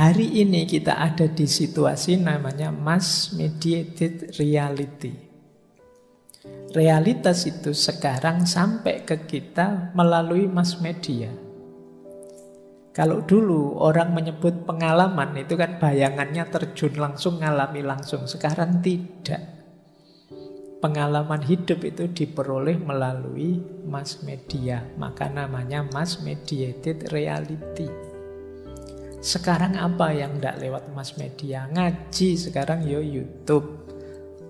hari ini kita ada di situasi namanya mass mediated reality. Realitas itu sekarang sampai ke kita melalui mass media. Kalau dulu orang menyebut pengalaman itu kan bayangannya terjun langsung, ngalami langsung. Sekarang tidak. Pengalaman hidup itu diperoleh melalui mass media. Maka namanya mass mediated reality. Sekarang apa yang tidak lewat mass media? Ngaji sekarang ya YouTube.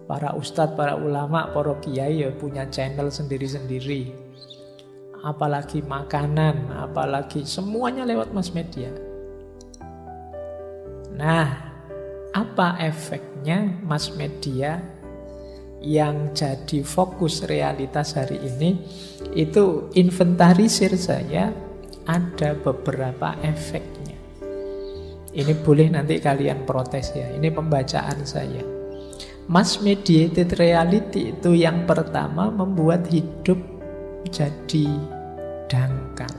Para ustadz, para ulama, para kiai ya punya channel sendiri-sendiri. Apalagi makanan, apalagi semuanya lewat mass media. Nah, apa efeknya mass media yang jadi fokus realitas hari ini? Itu inventarisir saya, ada beberapa efeknya. Ini boleh nanti kalian protes ya, ini pembacaan saya. Mass mediated reality itu yang pertama membuat hidup jadi dangkal.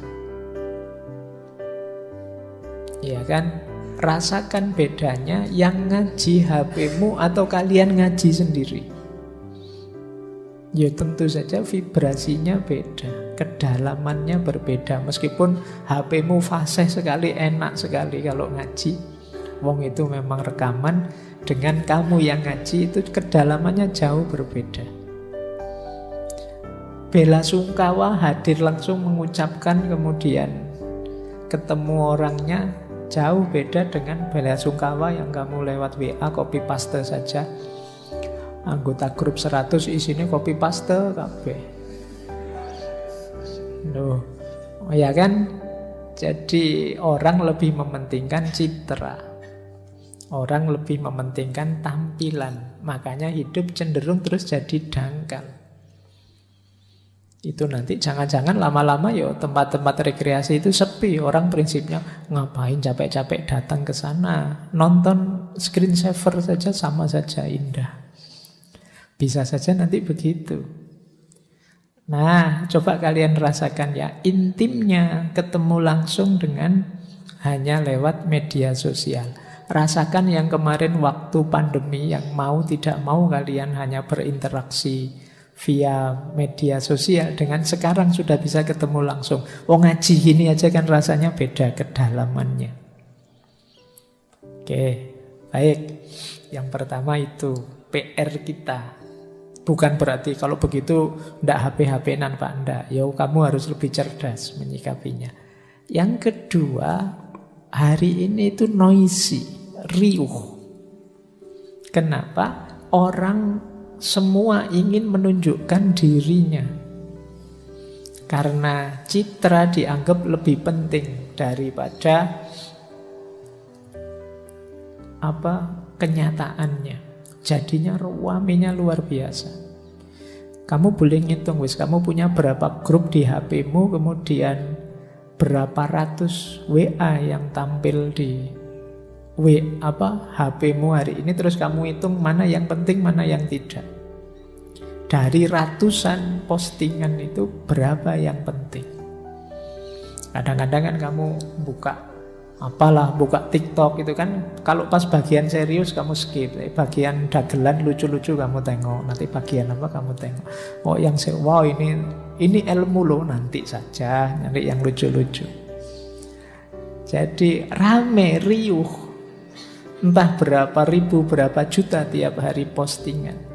Ya kan? Rasakan bedanya yang ngaji HP-mu atau kalian ngaji sendiri. Ya tentu saja vibrasinya beda, kedalamannya berbeda. Meskipun HP-mu fasih sekali, enak sekali kalau ngaji. Wong itu memang rekaman, dengan kamu yang ngaji itu kedalamannya jauh berbeda. Bela sungkawa hadir langsung mengucapkan, kemudian ketemu orangnya jauh beda dengan bela sungkawa yang kamu lewat WA copy paste saja. Anggota grup 100 isinya copy paste kabeh. Loh, ya kan? Jadi orang lebih mementingkan citra. Orang lebih mementingkan tampilan. Makanya hidup cenderung terus jadi dangkal. Itu nanti jangan-jangan lama-lama ya tempat-tempat rekreasi itu sepi. Orang prinsipnya ngapain capek-capek datang ke sana. Nonton screensaver saja sama saja indah. Bisa saja nanti begitu. Nah, coba kalian rasakan ya, intimnya ketemu langsung dengan hanya lewat media sosial. Rasakan yang kemarin waktu pandemi yang mau tidak mau kalian hanya berinteraksi via media sosial, dengan sekarang sudah bisa ketemu langsung. Ngaji gini aja kan rasanya beda kedalamannya. Oke, baik. Yang pertama itu PR kita. Bukan berarti kalau begitu ndak HP-HP-nan Pak, ndak. Ya kamu harus lebih cerdas menyikapinya. Yang kedua, hari ini itu noisy, riuh. Kenapa? Orang semua ingin menunjukkan dirinya. Karena citra dianggap lebih penting daripada kenyataannya. Jadinya ruamenya luar biasa. Kamu boleh ngitung kamu punya berapa grup di HP-mu, kemudian berapa ratus WA yang tampil di HP-mu hari ini, terus kamu hitung mana yang penting, mana yang tidak. Dari ratusan postingan itu berapa yang penting? Kadang-kadang kan kamu buka TikTok itu kan, kalau pas bagian serius kamu skip, bagian dagelan lucu-lucu kamu tengok, nanti bagian apa kamu tengok. Wow ini ilmu loh, nanti saja, nanti yang lucu-lucu. Jadi rame, riuh, entah berapa ribu, berapa juta tiap hari postingan.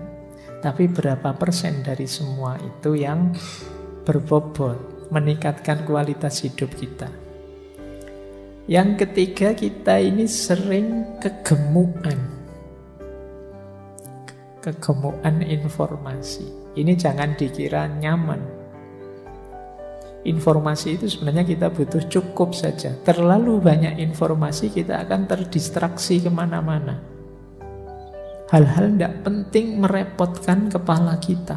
Tapi berapa persen dari semua itu yang berbobot meningkatkan kualitas hidup kita? Yang ketiga, kita ini sering kegemukan informasi. Ini jangan dikira nyaman. Informasi itu sebenarnya kita butuh cukup saja. Terlalu banyak informasi, kita akan terdistraksi kemana-mana. Hal-hal tidak penting merepotkan kepala kita.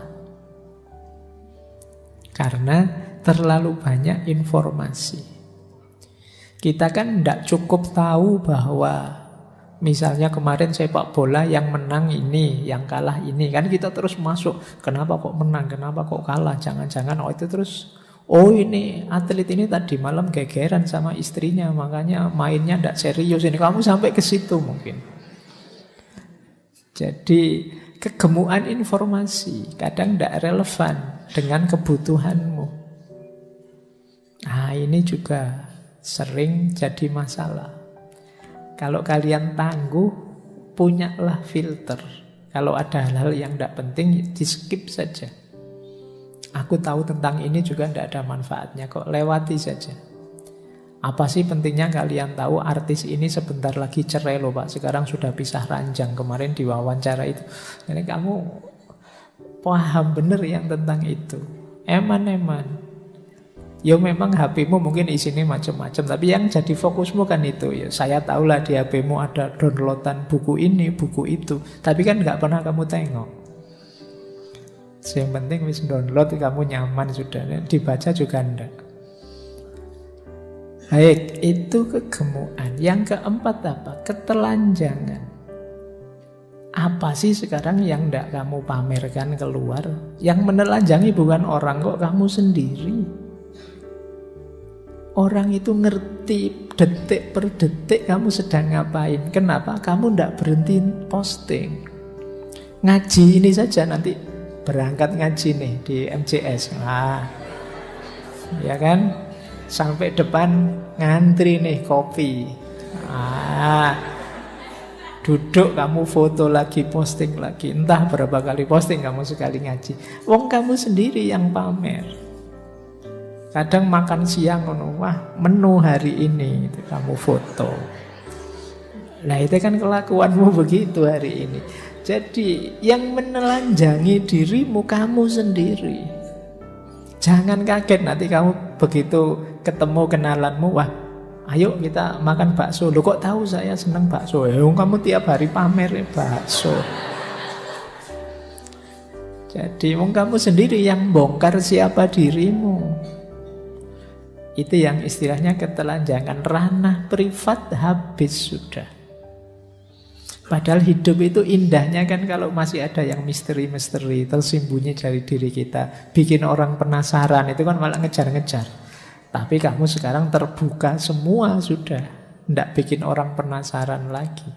Karena terlalu banyak informasi. Kita kan tidak cukup tahu bahwa misalnya kemarin sepak bola yang menang ini, yang kalah ini. Kan kita terus masuk, kenapa kok menang, kenapa kok kalah. Jangan-jangan itu terus Oh ini atlet ini tadi malam gegeran sama istrinya, makanya mainnya tidak serius. Ini kamu sampai ke situ mungkin. Jadi kegemukan informasi kadang tidak relevan dengan kebutuhanmu. Nah ini juga sering jadi masalah. Kalau kalian tangguh, punyalah filter. Kalau ada hal-hal yang tidak penting, di skip saja. Aku tahu tentang ini juga tidak ada manfaatnya kok, lewati saja. Apa sih pentingnya kalian tahu artis ini sebentar lagi cerai loh Pak, sekarang sudah pisah ranjang, kemarin di wawancara itu. Jadi kamu paham benar yang tentang itu. Eman-eman. Ya memang HP-mu mungkin isinya macam-macam, tapi yang jadi fokusmu kan itu. Ya saya tahulah di HP-mu ada downloadan buku ini, buku itu, tapi kan nggak pernah kamu tengok. Yang penting wis download, kamu nyaman sudah, dibaca juga enggak. Baik, itu kegemukan. Yang keempat apa? Ketelanjangan. Apa sih sekarang yang enggak kamu pamerkan keluar? Yang menelanjangi bukan orang kok, kamu sendiri. Orang itu ngerti detik per detik kamu sedang ngapain. Kenapa? Kamu enggak berhenti posting. Ngaji ini saja nanti berangkat ngaji nih di MCS. Nah, ya kan? Sampai depan ngantri nih kopi. Duduk kamu foto lagi, posting lagi. Entah berapa kali posting kamu sekali ngaji. Wong kamu sendiri yang pamer. Kadang makan siang, wah menu hari ini itu kamu foto. Nah itu kan kelakuanmu begitu hari ini. Jadi yang menelanjangi dirimu kamu sendiri. Jangan kaget nanti kamu begitu ketemu kenalanmu, wah ayo kita makan bakso. Loh kok tahu saya senang bakso? Ya kamu tiap hari pamer bakso. Jadi kamu sendiri yang bongkar siapa dirimu. Itu yang istilahnya ketelanjangan. Ranah privat habis sudah. Padahal hidup itu indahnya kan kalau masih ada yang misteri-misteri tersembunyi dari diri kita, bikin orang penasaran, itu kan malah ngejar-ngejar. Tapi kamu sekarang terbuka semua sudah, tidak bikin orang penasaran lagi.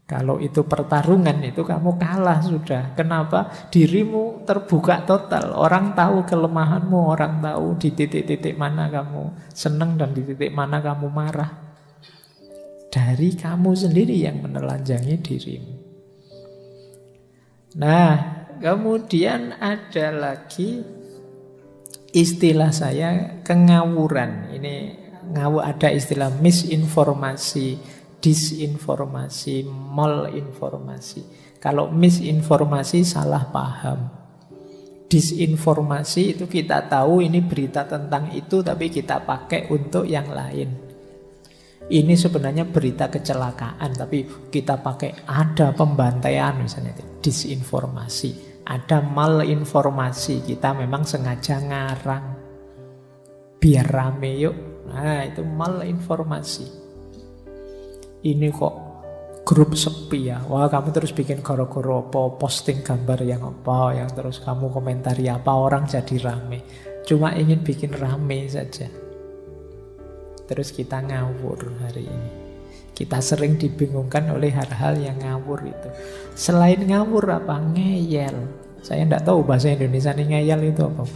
Kalau itu pertarungan itu kamu kalah sudah. Kenapa? Dirimu terbuka total. Orang tahu kelemahanmu, orang tahu di titik-titik mana kamu senang dan di titik mana kamu marah. Dari kamu sendiri yang menelanjangi dirimu. Nah, kemudian ada lagi istilah saya kengawuran. Ini ada istilah misinformasi, disinformasi, malinformasi. Kalau misinformasi salah paham. Disinformasi itu kita tahu ini berita tentang itu tapi kita pakai untuk yang lain. Ini sebenarnya berita kecelakaan tapi kita pakai ada pembantaian misalnya itu. Disinformasi. Ada malinformasi, kita memang sengaja ngarang biar rame yuk. Nah itu malinformasi. Ini kok grup sepi ya. Wah kamu terus bikin goro-goro apa, posting gambar yang apa, yang terus kamu komentari apa, orang jadi rame. Cuma ingin bikin rame saja. Terus kita ngawur hari ini. Kita sering dibingungkan oleh hal-hal yang ngawur itu. Selain ngawur apa? Ngeyel. Saya tidak tahu bahasa Indonesia ini ngeyel itu apa.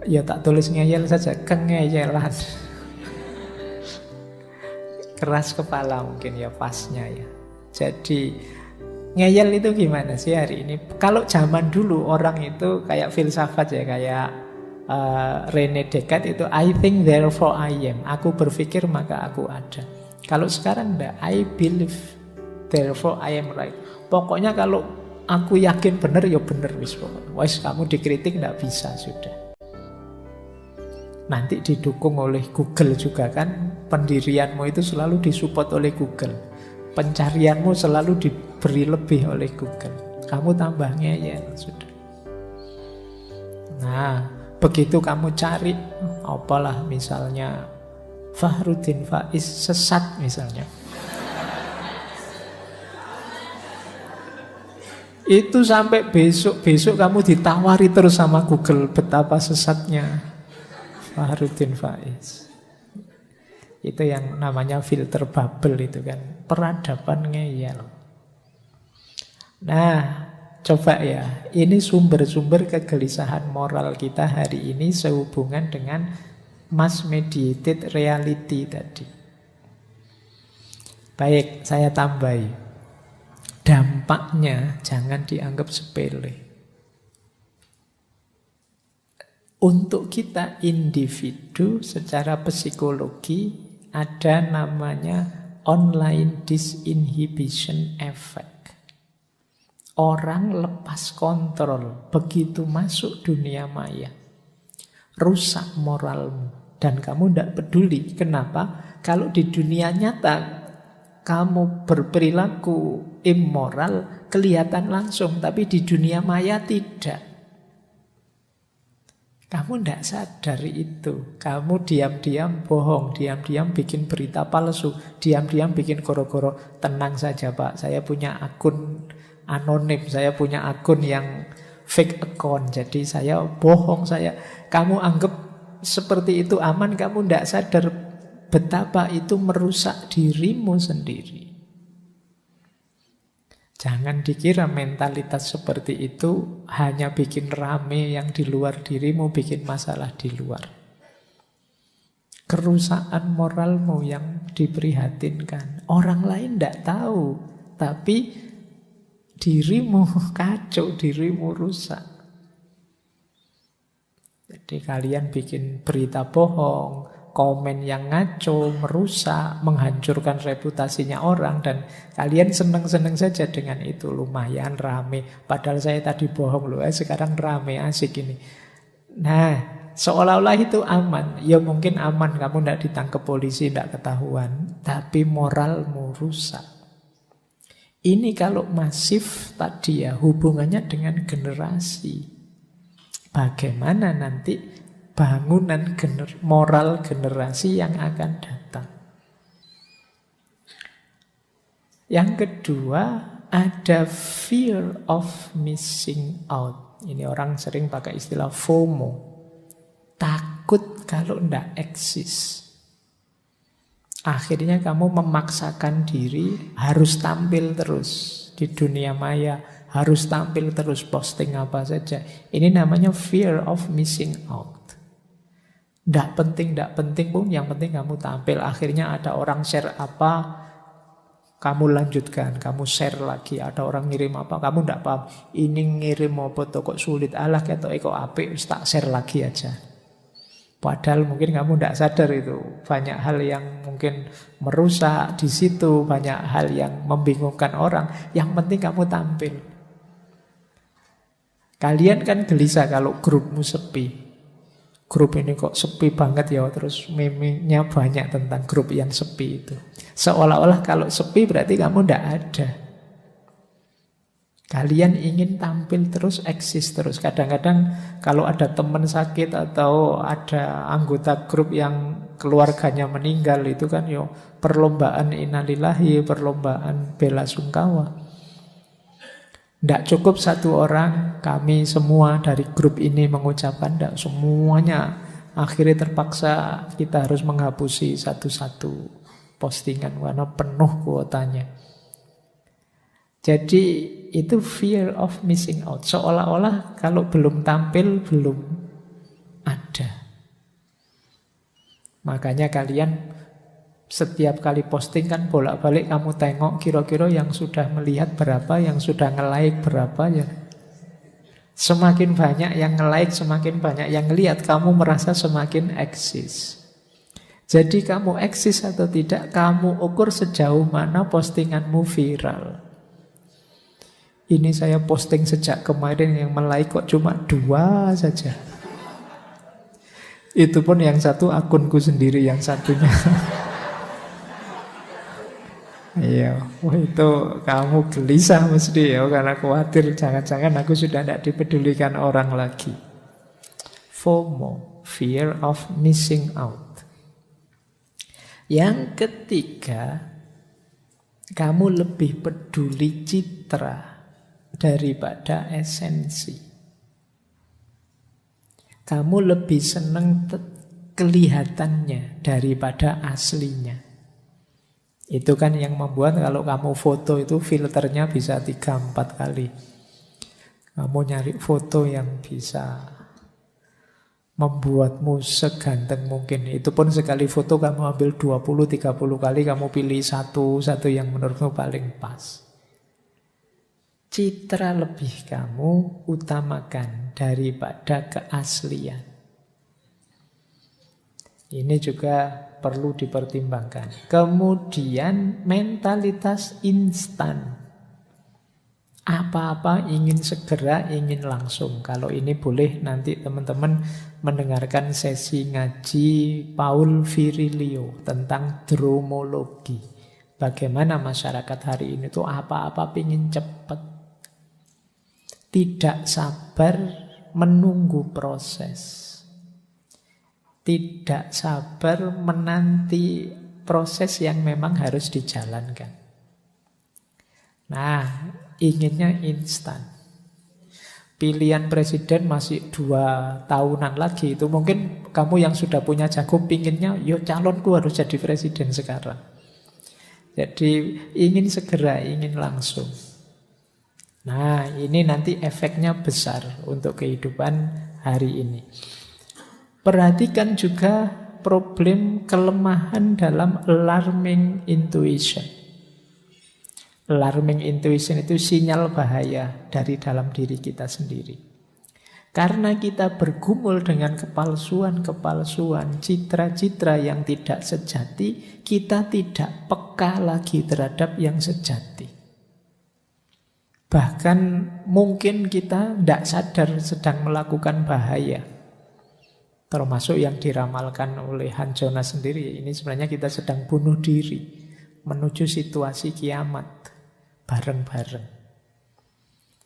Ya tak tulis ngeyel saja, kengeyelan. Keras kepala mungkin ya pasnya ya. Jadi ngeyel itu gimana sih hari ini? Kalau zaman dulu orang itu kayak filsafat ya, kayak René Descartes itu I think therefore I am. Aku berpikir maka aku ada. Kalau sekarang enggak, I believe therefore I am right. Pokoknya kalau aku yakin benar ya benar wis pokoknya. Wis kamu dikritik enggak bisa sudah. Nanti didukung oleh Google juga kan. Pendirianmu itu selalu disupport oleh Google. Pencarianmu selalu diberi lebih oleh Google. Kamu tambah ngeyel sudah. Nah, begitu kamu cari, apalah misalnya Fahrudin Faiz sesat misalnya. Itu sampai besok-besok kamu ditawari terus sama Google betapa sesatnya Fakhruddin Faiz. Itu yang namanya filter bubble itu kan. Peradaban ngeyel. Nah, coba ya. Ini sumber-sumber kegelisahan moral kita hari ini sehubungan dengan mass mediated reality tadi. Baik, saya tambahi. Dampaknya jangan dianggap sepele. Untuk kita individu secara psikologi ada namanya online disinhibition effect. Orang lepas kontrol begitu masuk dunia maya. Rusak moralmu dan kamu tidak peduli. Kenapa? Kalau di dunia nyata kamu berperilaku immoral kelihatan langsung, tapi di dunia maya tidak. Kamu tidak sadar itu. Kamu diam-diam bohong, diam-diam bikin berita palsu, diam-diam bikin goro-goro. Tenang saja Pak, saya punya akun anonim, saya punya akun yang fake account, jadi saya bohong. Kamu anggap seperti itu aman, kamu tidak sadar betapa itu merusak dirimu sendiri. Jangan dikira mentalitas seperti itu hanya bikin rame yang di luar dirimu, bikin masalah di luar. Kerusakan moralmu yang diprihatinkan. Orang lain tidak tahu, tapi dirimu kacau, dirimu rusak. Jadi kalian bikin berita bohong, komen yang ngaco, merusak, menghancurkan reputasinya orang, dan kalian seneng-seneng saja dengan itu. Lumayan rame, padahal saya tadi bohong loh, sekarang rame, asik ini. Nah, seolah-olah itu aman. Ya mungkin aman, kamu tidak ditangkap polisi, tidak ketahuan, tapi moralmu rusak. Ini kalau masif tadi ya, hubungannya dengan generasi. Bagaimana nanti bangunan moral generasi yang akan datang. Yang kedua, ada fear of missing out. Ini orang sering pakai istilah FOMO. Takut kalau tidak eksis. Akhirnya kamu memaksakan diri harus tampil terus di dunia maya, harus tampil terus, posting apa saja. Ini namanya fear of missing out. Tidak penting pun, yang penting kamu tampil. Akhirnya ada orang share apa, kamu lanjutkan, kamu share lagi. Ada orang ngirim apa, kamu tidak paham. Ini ngirim apa tuh kok sulit, alah kok apik, tak share lagi aja. Padahal mungkin kamu tidak sadar itu. Banyak hal yang mungkin merusak di situ, banyak hal yang membingungkan orang. Yang penting kamu tampil. Kalian kan gelisah kalau grupmu sepi. Grup ini kok sepi banget ya, terus meme-nya banyak tentang grup yang sepi itu. Seolah-olah kalau sepi berarti kamu tidak ada. Kalian ingin tampil terus, eksis terus. Kadang-kadang kalau ada teman sakit atau ada anggota grup yang keluarganya meninggal, itu kan yo perlombaan innalillahi, perlombaan bela sungkawa. Tidak cukup satu orang, kami semua dari grup ini mengucapkan, tidak semuanya. Akhirnya terpaksa kita harus menghapusi satu-satu postingan karena penuh kuotanya. Jadi itu fear of missing out. Seolah-olah kalau belum tampil, belum ada. Makanya kalian setiap kali posting kan bolak-balik kamu tengok kira-kira yang sudah melihat berapa, yang sudah nge-like berapa ya. Semakin banyak yang nge-like, semakin banyak yang ngelihat, kamu merasa semakin eksis. Jadi kamu eksis atau tidak, kamu ukur sejauh mana postinganmu viral. Ini saya posting sejak kemarin, yang like kok cuma 2 saja. Itu pun yang satu akunku sendiri, yang satunya iya, itu kamu gelisah mesti ya, karena khawatir jangan-jangan aku sudah tidak dipedulikan orang lagi. FOMO, fear of missing out. Yang ketiga, kamu lebih peduli citra daripada esensi. Kamu lebih senang kelihatannya daripada aslinya. Itu kan yang membuat kalau kamu foto itu filternya bisa 3-4 kali. Kamu nyari foto yang bisa membuatmu seganteng mungkin. Itu pun sekali foto kamu ambil 20-30 kali, kamu pilih satu yang menurutmu paling pas. Citra lebih kamu utamakan daripada keaslian. Ini juga perlu dipertimbangkan. Kemudian mentalitas instan. Apa-apa ingin segera, ingin langsung. Kalau ini boleh nanti teman-teman mendengarkan sesi ngaji Paul Virilio tentang dromologi. Bagaimana masyarakat hari ini tuh apa-apa ingin cepat. Tidak sabar menunggu proses. Tidak sabar menanti proses yang memang harus dijalankan. Nah, inginnya instan. Pilihan presiden masih 2 tahunan lagi. Itu mungkin kamu yang sudah punya jago pinginnya, yo calonku harus jadi presiden sekarang. Jadi ingin segera, ingin langsung. Nah, ini nanti efeknya besar untuk kehidupan hari ini. Perhatikan juga problem kelemahan dalam alarming intuition. Alarming intuition itu sinyal bahaya dari dalam diri kita sendiri. Karena kita bergumul dengan kepalsuan-kepalsuan, citra-citra yang tidak sejati, kita tidak peka lagi terhadap yang sejati. Bahkan mungkin kita tidak sadar sedang melakukan bahaya. Termasuk yang diramalkan oleh Han Jonas sendiri. Ini sebenarnya kita sedang bunuh diri menuju situasi kiamat bareng-bareng.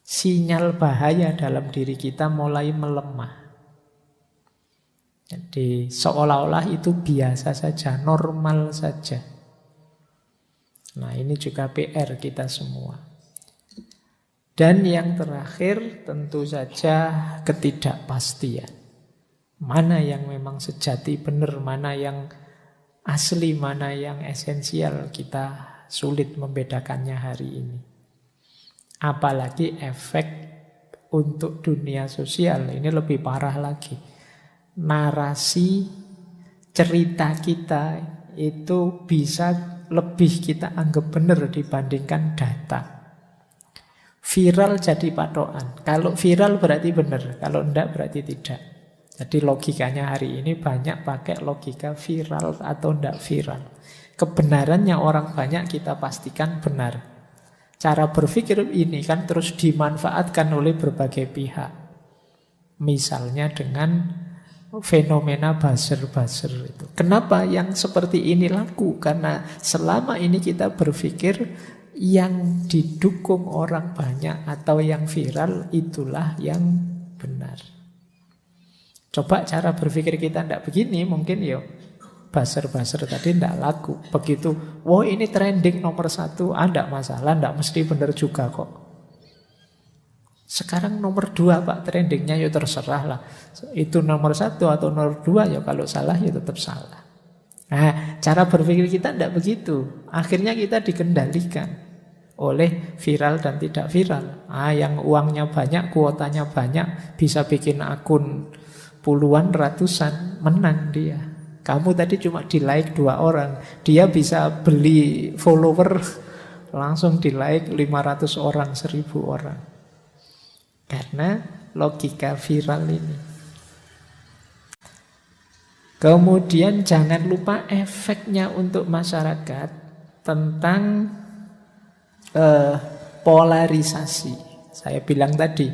Sinyal bahaya dalam diri kita mulai melemah. Jadi seolah-olah itu biasa saja, normal saja. Nah, ini juga PR kita semua. Dan yang terakhir tentu saja ketidakpastian. Mana yang memang sejati benar, mana yang asli, mana yang esensial, kita sulit membedakannya hari ini. Apalagi efek untuk dunia sosial, ini lebih parah lagi. Narasi cerita kita itu bisa lebih kita anggap benar dibandingkan data. Viral jadi patokan. Kalau viral berarti benar, kalau enggak berarti tidak. Jadi logikanya hari ini banyak pakai logika viral atau tidak viral. Kebenarannya orang banyak kita pastikan benar. Cara berpikir ini kan terus dimanfaatkan oleh berbagai pihak. Misalnya dengan fenomena buzzer-buzzer itu. Kenapa yang seperti ini laku? Karena selama ini kita berpikir yang didukung orang banyak atau yang viral itulah yang benar. Coba cara berpikir kita tidak begini, mungkin ya buzzer-buzzer tadi tidak laku. Begitu, wah ini trending nomor 1, tidak masalah, tidak mesti benar juga kok. Sekarang nomor 2 Pak trendingnya, ya terserah lah. Itu nomor 1 atau nomor 2, ya kalau salah ya tetap salah. Nah, cara berpikir kita tidak begitu. Akhirnya kita dikendalikan oleh viral dan tidak viral. Yang uangnya banyak, kuotanya banyak, bisa bikin akun puluhan, ratusan, menang dia. Kamu tadi cuma di like 2 orang, dia bisa beli follower langsung di like 500 orang, 1000 orang. Karena logika viral ini. Kemudian jangan lupa efeknya untuk masyarakat tentang polarisasi. Saya bilang tadi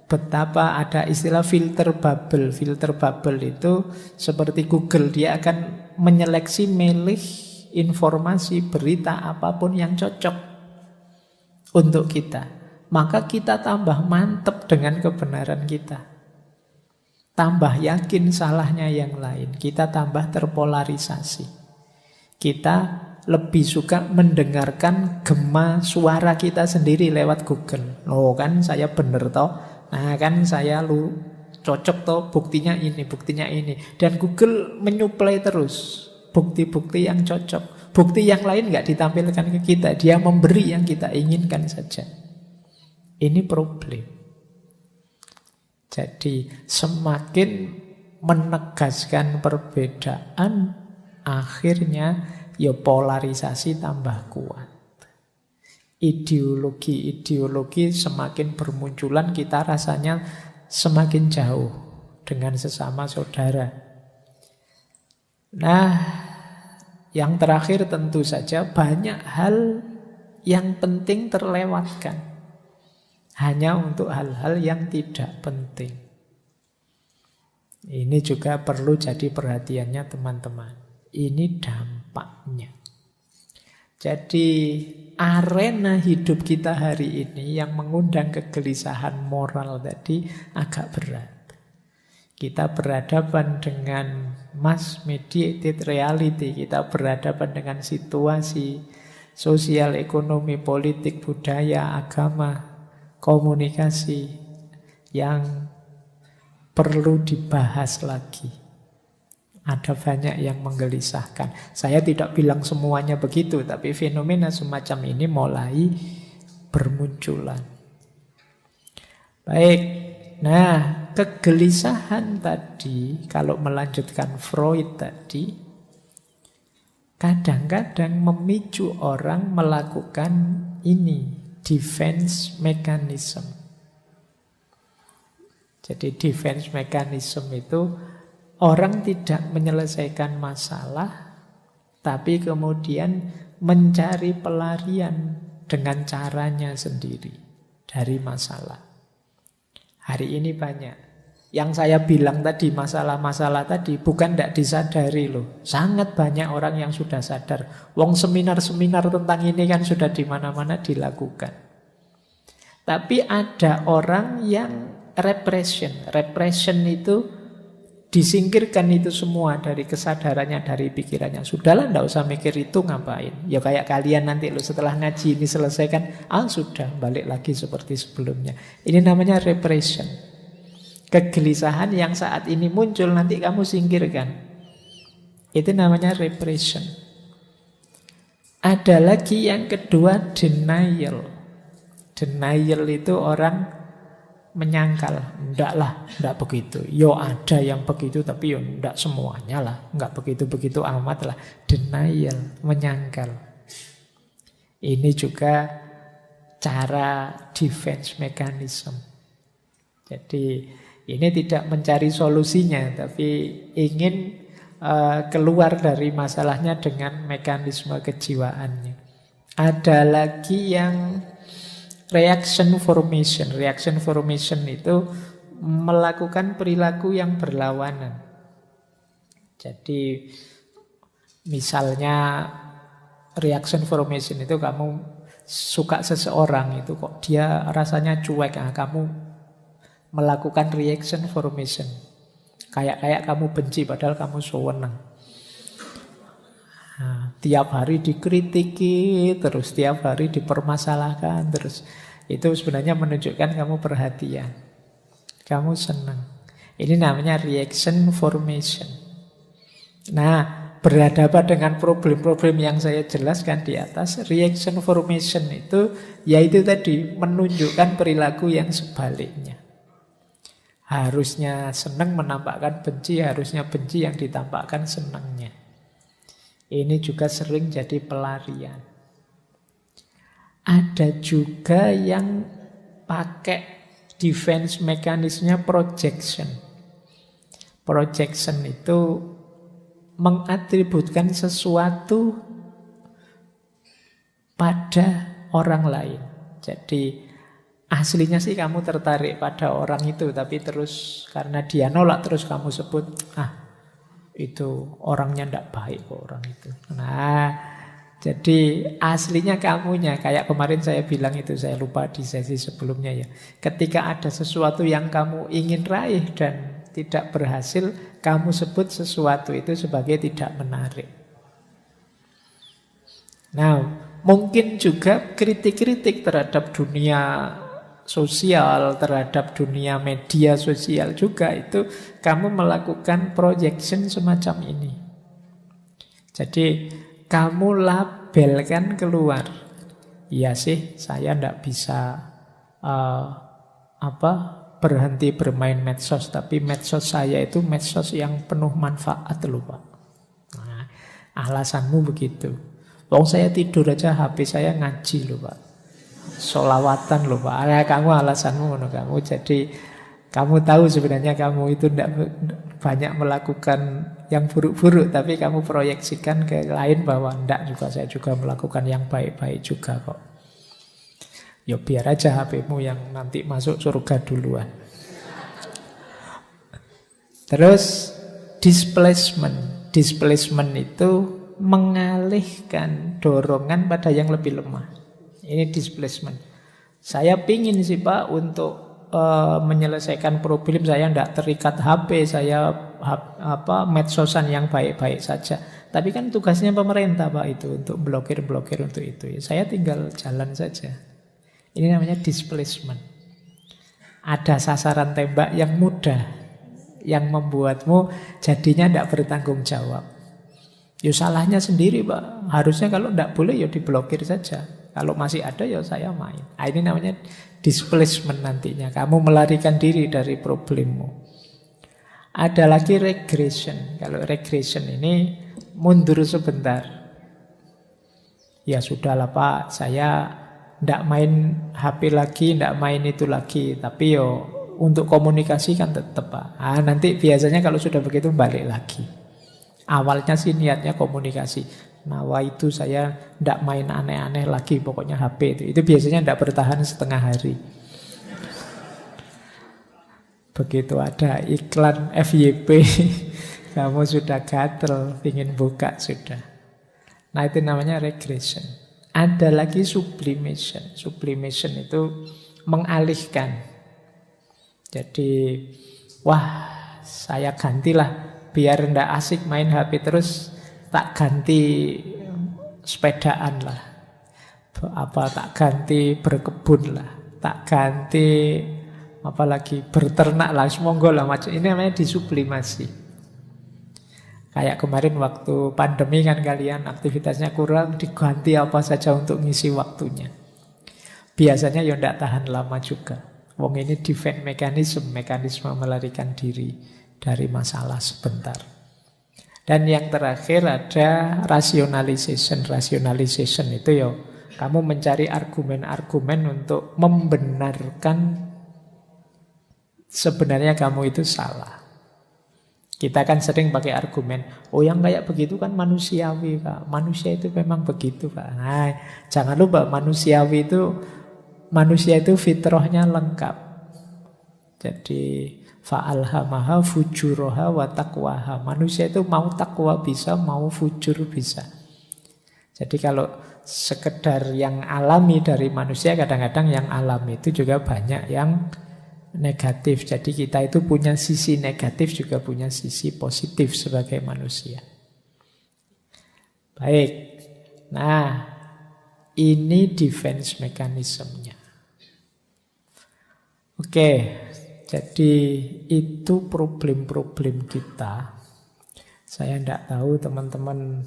betapa ada istilah filter bubble. Filter bubble itu seperti Google, dia akan menyeleksi, milih informasi, berita apapun yang cocok untuk kita. Maka kita tambah mantep dengan kebenaran kita. Tambah yakin salahnya yang lain. Kita tambah terpolarisasi. Kita lebih suka mendengarkan gema suara kita sendiri lewat Google. Oh kan saya bener toh. Nah kan saya cocok toh, buktinya ini, buktinya ini. Dan Google menyuplai terus bukti-bukti yang cocok. Bukti yang lain nggak ditampilkan ke kita. Dia memberi yang kita inginkan saja. Ini problem. Jadi semakin menegaskan perbedaan, akhirnya ya polarisasi tambah kuat. Ideologi-ideologi semakin bermunculan, kita rasanya semakin jauh dengan sesama saudara. Nah, yang terakhir tentu saja banyak hal yang penting terlewatkan hanya untuk hal-hal yang tidak penting. Ini juga perlu jadi perhatiannya teman-teman. Ini dampaknya. Jadi arena hidup kita hari ini yang mengundang kegelisahan moral tadi agak berat. Kita berhadapan dengan mass mediated reality. Kita berhadapan dengan situasi sosial, ekonomi, politik, budaya, agama, komunikasi yang perlu dibahas lagi. Ada banyak yang menggelisahkan. Saya tidak bilang semuanya begitu, tapi fenomena semacam ini mulai bermunculan. Baik, nah kegelisahan tadi, kalau melanjutkan Freud tadi, kadang-kadang memicu orang melakukan ini, defense mechanism. Jadi defense mechanism itu orang tidak menyelesaikan masalah, tapi kemudian mencari pelarian dengan caranya sendiri dari masalah. Hari ini banyak. Yang saya bilang tadi, masalah-masalah tadi, bukan tidak disadari loh. Sangat banyak orang yang sudah sadar. Wong seminar-seminar tentang ini kan sudah di mana-mana dilakukan. Tapi ada orang yang repression. Repression itu disingkirkan itu semua dari kesadarannya, dari pikirannya. Sudahlah, tidak usah mikir itu, ngapain. Ya kayak kalian nanti lo setelah ngaji ini selesaikan, sudah balik lagi seperti sebelumnya. Ini namanya repression. Kegelisahan yang saat ini muncul nanti kamu singkirkan. Itu namanya repression. Ada lagi yang kedua, denial. Denial itu orang menyangkal, enggak begitu. Yo ada yang begitu, tapi yo enggak semuanya lah. Enggak begitu-begitu amat lah. Denial, menyangkal. Ini juga cara defense mechanism. Jadi ini tidak mencari solusinya, tapi ingin keluar dari masalahnya dengan mekanisme kejiwaannya. Ada lagi yang reaction formation. Reaction formation itu melakukan perilaku yang berlawanan. Jadi misalnya reaction formation itu kamu suka seseorang itu kok dia rasanya cuek, kamu melakukan reaction formation. Kayak kamu benci padahal kamu senang. Tiap hari dikritiki, terus tiap hari dipermasalahkan, terus itu sebenarnya menunjukkan kamu perhatian, kamu senang. Ini namanya reaction formation. Nah, berhadapan dengan problem-problem yang saya jelaskan di atas, reaction formation itu yaitu tadi menunjukkan perilaku yang sebaliknya. Harusnya senang menampakkan benci, harusnya benci yang ditampakkan senangnya. Ini juga sering jadi pelarian. Ada juga yang pakai defense mekanismenya projection. Projection itu mengatributkan sesuatu pada orang lain. Jadi aslinya sih kamu tertarik pada orang itu, tapi terus karena dia nolak terus kamu sebut, itu orangnya tidak baik kok orang itu. Nah, jadi aslinya kamunya. Kayak kemarin saya bilang itu, saya lupa di sesi sebelumnya ya. Ketika ada sesuatu yang kamu ingin raih dan tidak berhasil, kamu sebut sesuatu itu sebagai tidak menarik. Nah, mungkin juga kritik-kritik terhadap dunia sosial, terhadap dunia media sosial juga itu kamu melakukan projection semacam ini. Jadi kamu labelkan keluar. Iya sih, saya tidak bisa berhenti bermain medsos, tapi medsos saya itu medsos yang penuh manfaat loh Pak. Nah, alasanmu begitu. Wong saya tidur aja HP saya ngaji loh Pak. Solawatan loh Pak. Kamu alasanmu kamu. Jadi kamu tahu sebenarnya kamu itu tidak banyak melakukan yang buruk-buruk, tapi kamu proyeksikan ke lain bahwa tidak juga, saya juga melakukan yang baik-baik juga kok. Ya biar aja HP-mu yang nanti masuk surga duluan. Terus displacement. Displacement itu mengalihkan dorongan pada yang lebih lemah. Ini displacement. Saya pingin sih Pak untuk menyelesaikan problem saya, tidak terikat HP, saya medsosan yang baik-baik saja. Tapi kan tugasnya pemerintah Pak itu untuk blokir-blokir untuk itu. Ya, saya tinggal jalan saja. Ini namanya displacement. Ada sasaran tembak yang mudah, yang membuatmu jadinya tidak bertanggung jawab. Ya salahnya sendiri Pak. Harusnya kalau tidak boleh ya diblokir saja. Kalau masih ada ya saya main. Nah, ini namanya displacement nantinya. Kamu melarikan diri dari problemmu. Ada lagi regression. Kalau regression ini mundur sebentar. Ya sudahlah Pak, saya tidak main HP lagi, tidak main itu lagi. Tapi yo untuk komunikasi kan tetap Pak. Nah, nanti biasanya kalau sudah begitu balik lagi. Awalnya sih niatnya komunikasi. Nah, itu saya tidak main aneh-aneh lagi, pokoknya HP itu. Itu biasanya tidak bertahan setengah hari. Begitu ada iklan FYP, kamu sudah gatel, ingin buka sudah. Nah, itu namanya regression. Ada lagi sublimation. Sublimation itu mengalihkan. Jadi, wah, saya gantilah. Biar tidak asik main HP terus, tak ganti sepedaan lah. Tak ganti berkebun lah. Tak ganti apalagi berternak lah. Semoga lah macam ini namanya disublimasi. Kayak kemarin waktu pandemi kan kalian aktivitasnya kurang, diganti apa saja untuk ngisi waktunya. Biasanya ya tidak tahan lama juga. Wong ini defense mekanisme melarikan diri dari masalah sebentar. Dan yang terakhir ada rationalization. Rationalization itu ya kamu mencari argumen-argumen untuk membenarkan sebenarnya kamu itu salah. Kita kan sering pakai argumen, oh yang kayak begitu kan manusiawi Pak. Manusia itu memang begitu Pak. Nah, jangan lupa manusia itu fitrahnya lengkap. Jadi fa'alhamaha fujuroha wa taqwaha. Manusia itu mau takwa bisa, mau fujur bisa. Jadi kalau sekedar yang alami dari manusia, kadang-kadang yang alami itu juga banyak yang negatif. Jadi kita itu punya sisi negatif, juga punya sisi positif sebagai manusia. Baik. Nah, ini defense mekanismenya. Oke. Jadi itu problem-problem kita. Saya tidak tahu teman-teman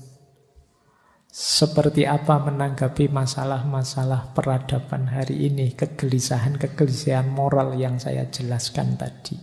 seperti apa menanggapi masalah-masalah peradaban hari ini, kegelisahan-kegelisahan moral yang saya jelaskan tadi.